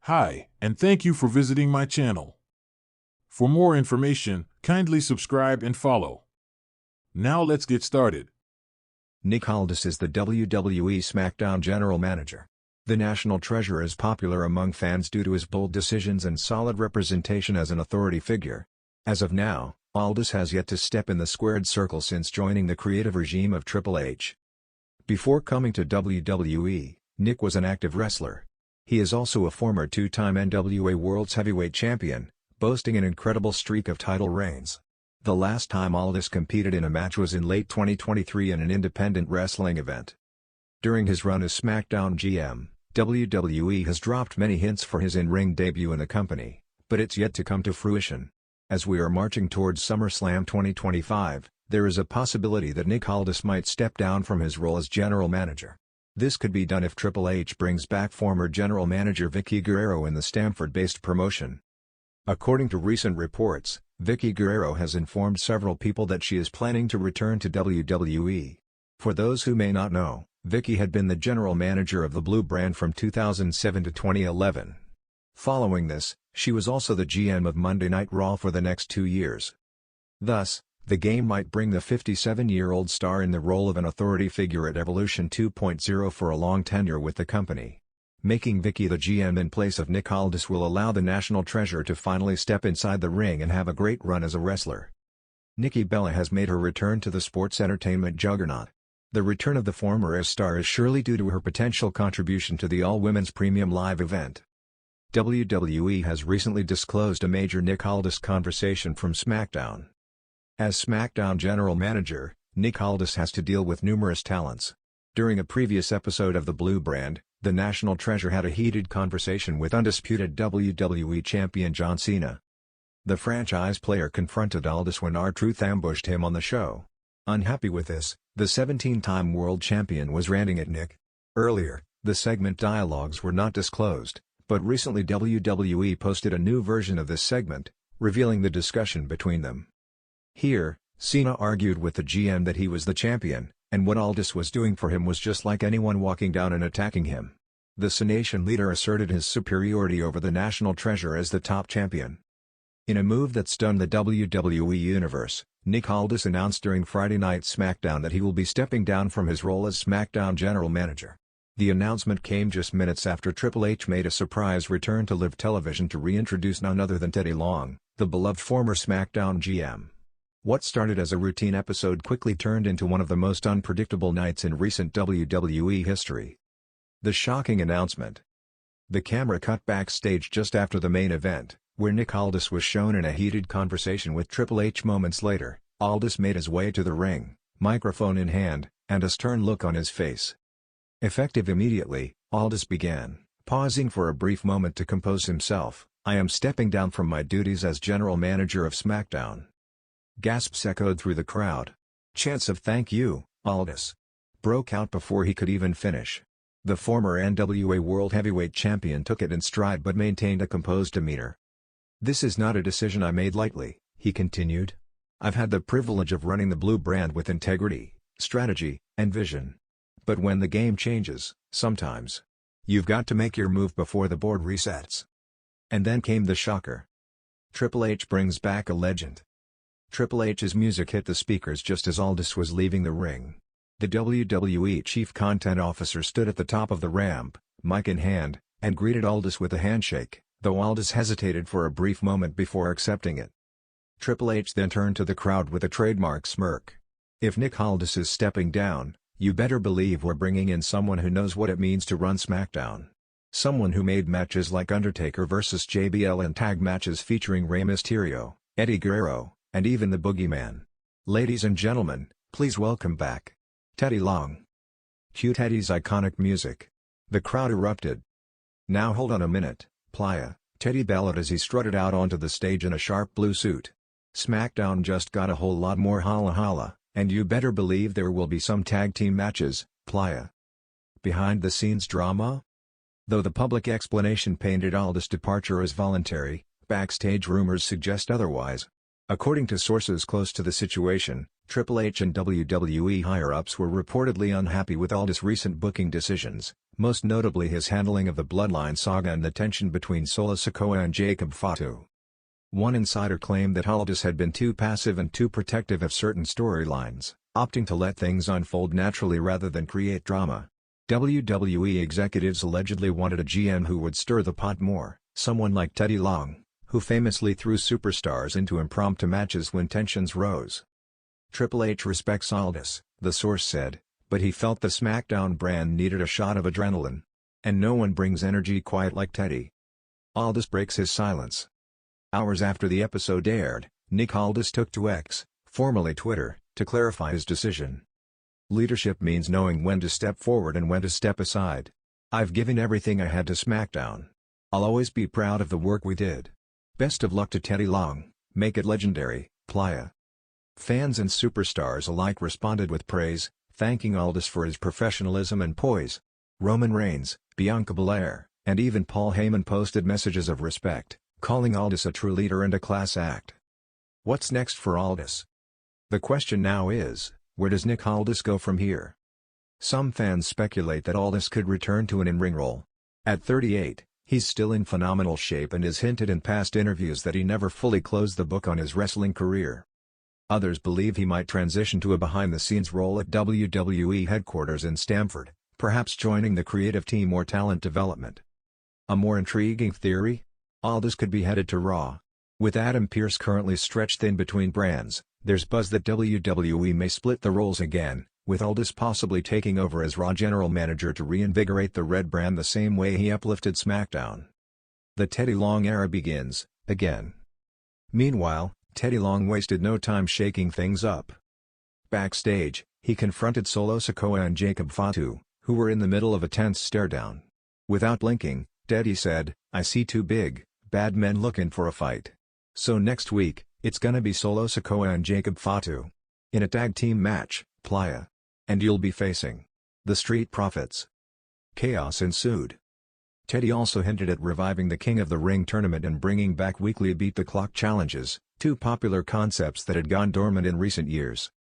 Hi, and thank you for visiting my channel. For more information, kindly subscribe and follow. Now let's get started. Nick Aldis is the WWE SmackDown General Manager. The National Treasure is popular among fans due to his bold decisions and solid representation as an authority figure. As of now, Aldis has yet to step in the squared circle since joining the creative regime of Triple H. Before coming to WWE, Nick was an active wrestler. He is also a former two-time NWA World's Heavyweight Champion, boasting an incredible streak of title reigns. The last time Aldis competed in a match was in late 2023 in an independent wrestling event. During his run as SmackDown GM, WWE has dropped many hints for his in-ring debut in the company, but it's yet to come to fruition. As we are marching towards SummerSlam 2025, there is a possibility that Nick Aldis might step down from his role as general manager. This could be done if Triple H brings back former general manager Vickie Guerrero in the Stamford-based promotion. According to recent reports, Vickie Guerrero has informed several people that she is planning to return to WWE. For those who may not know, Vickie had been the general manager of the Blue brand from 2007 to 2011. Following this, she was also the GM of Monday Night Raw for the next 2 years. Thus, the game might bring the 57-year-old star in the role of an authority figure at Evolution 2.0 for a long tenure with the company. Making Vickie the GM in place of Nick Aldis will allow the National Treasure to finally step inside the ring and have a great run as a wrestler. Nikki Bella has made her return to the sports entertainment juggernaut. The return of the former S-star is surely due to her potential contribution to the all-women's premium live event. WWE has recently disclosed a major Nick Aldis conversation from SmackDown. As SmackDown General Manager, Nick Aldis has to deal with numerous talents. During a previous episode of the Blue brand, the National Treasure had a heated conversation with undisputed WWE Champion John Cena. The franchise player confronted Aldis when R-Truth ambushed him on the show. Unhappy with this, the 17-time world champion was ranting at Nick. Earlier, the segment dialogues were not disclosed, but recently WWE posted a new version of this segment, revealing the discussion between them. Here, Cena argued with the GM that he was the champion, and what Aldis was doing for him was just like anyone walking down and attacking him. The Cenation leader asserted his superiority over the National Treasure as the top champion. In a move that stunned the WWE Universe, Nick Aldis announced during Friday Night SmackDown that he will be stepping down from his role as SmackDown General Manager. The announcement came just minutes after Triple H made a surprise return to live television to reintroduce none other than Teddy Long, the beloved former SmackDown GM. What started as a routine episode quickly turned into one of the most unpredictable nights in recent WWE history. The shocking announcement. The camera cut backstage just after the main event, where Nick Aldis was shown in a heated conversation with Triple H. Moments later, Aldis made his way to the ring, microphone in hand, and a stern look on his face. Effective immediately, Aldis began, pausing for a brief moment to compose himself. "I am stepping down from my duties as general manager of SmackDown." Gasps echoed through the crowd. Chants of "Thank you, Aldis" broke out before he could even finish. The former NWA World Heavyweight Champion took it in stride but maintained a composed demeanor. "This is not a decision I made lightly," he continued. "I've had the privilege of running the Blue brand with integrity, strategy, and vision. But when the game changes, sometimes you've got to make your move before the board resets." And then came the shocker. Triple H brings back a legend. Triple H's music hit the speakers just as Aldis was leaving the ring. The WWE Chief Content Officer stood at the top of the ramp, mic in hand, and greeted Aldis with a handshake, though Aldis hesitated for a brief moment before accepting it. Triple H then turned to the crowd with a trademark smirk. "If Nick Aldis is stepping down, you better believe we're bringing in someone who knows what it means to run SmackDown. Someone who made matches like Undertaker vs. JBL and tag matches featuring Rey Mysterio, Eddie Guerrero, and even the Boogeyman. Ladies and gentlemen, please welcome back Teddy Long." Cue Teddy's iconic music. The crowd erupted. "Now hold on a minute, playa," Teddy bellowed as he strutted out onto the stage in a sharp blue suit. "SmackDown just got a whole lot more holla holla, and you better believe there will be some tag team matches, playa." Behind-the-scenes drama? Though the public explanation painted Aldis' departure as voluntary, backstage rumors suggest otherwise. According to sources close to the situation, Triple H and WWE higher-ups were reportedly unhappy with Aldis' recent booking decisions, most notably his handling of the Bloodline saga and the tension between Solo Sikoa and Jacob Fatu. One insider claimed that Aldis had been too passive and too protective of certain storylines, opting to let things unfold naturally rather than create drama. WWE executives allegedly wanted a GM who would stir the pot more, someone like Teddy Long, who famously threw superstars into impromptu matches when tensions rose. Triple H respects Aldis, the source said, but he felt the SmackDown brand needed a shot of adrenaline. And no one brings energy quite like Teddy. Aldis breaks his silence. Hours after the episode aired, Nick Aldis took to X, formerly Twitter, to clarify his decision. Leadership means knowing when to step forward and when to step aside. I've given everything I had to SmackDown. I'll always be proud of the work we did. Best of luck to Teddy Long, make it legendary, Playa. Fans and superstars alike responded with praise, thanking Aldis for his professionalism and poise. Roman Reigns, Bianca Belair, and even Paul Heyman posted messages of respect, calling Aldis a true leader and a class act. What's next for Aldis? The question now is, where does Nick Aldis go from here? Some fans speculate that Aldis could return to an in-ring role. At 38, he's still in phenomenal shape and has hinted in past interviews that he never fully closed the book on his wrestling career. Others believe he might transition to a behind-the-scenes role at WWE headquarters in Stamford, perhaps joining the creative team or talent development. A more intriguing theory? Aldis could be headed to Raw. With Adam Pearce currently stretched thin between brands, there's buzz that WWE may split the roles again, with Aldis possibly taking over as Raw general manager to reinvigorate the Red brand the same way he uplifted SmackDown. The Teddy Long era begins, again. Meanwhile, Teddy Long wasted no time shaking things up. Backstage, he confronted Solo Sikoa and Jacob Fatu, who were in the middle of a tense stare-down. Without blinking, Teddy said, "I see two big, bad men looking for a fight. So next week, it's gonna be Solo Sikoa and Jacob Fatu. In a tag team match, Playa. And you'll be facing the Street Profits." Chaos ensued. Teddy also hinted at reviving the King of the Ring tournament and bringing back weekly Beat the Clock challenges, two popular concepts that had gone dormant in recent years.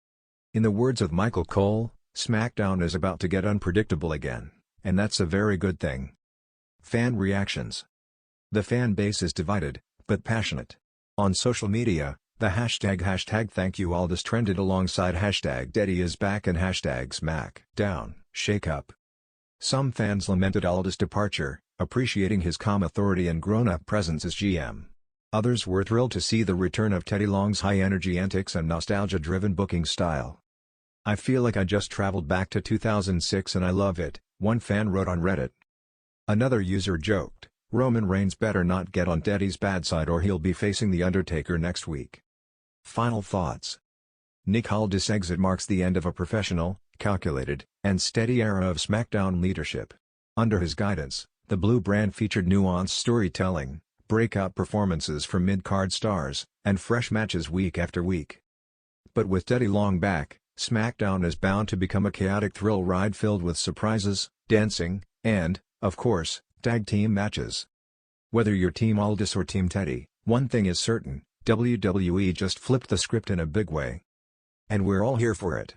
In the words of Michael Cole, SmackDown is about to get unpredictable again, and that's a very good thing. Fan reactions. The fan base is divided, but passionate. On social media, the hashtag #ThankYouAldis trended alongside hashtag Teddy is back and hashtag SmackDown shakeup. Some fans lamented Aldis' departure, appreciating his calm authority and grown-up presence as GM. Others were thrilled to see the return of Teddy Long's high-energy antics and nostalgia-driven booking style. "I feel like I just traveled back to 2006 and I love it," one fan wrote on Reddit. Another user joked, "Roman Reigns better not get on Teddy's bad side or he'll be facing The Undertaker next week." Final thoughts. Nick Aldis' exit marks the end of a professional, calculated, and steady era of SmackDown leadership. Under his guidance, the Blue brand featured nuanced storytelling, breakout performances from mid-card stars, and fresh matches week after week. But with Teddy Long back, SmackDown is bound to become a chaotic thrill ride filled with surprises, dancing, and, of course, tag team matches. Whether you're Team Aldis or Team Teddy, one thing is certain, WWE just flipped the script in a big way. And we're all here for it.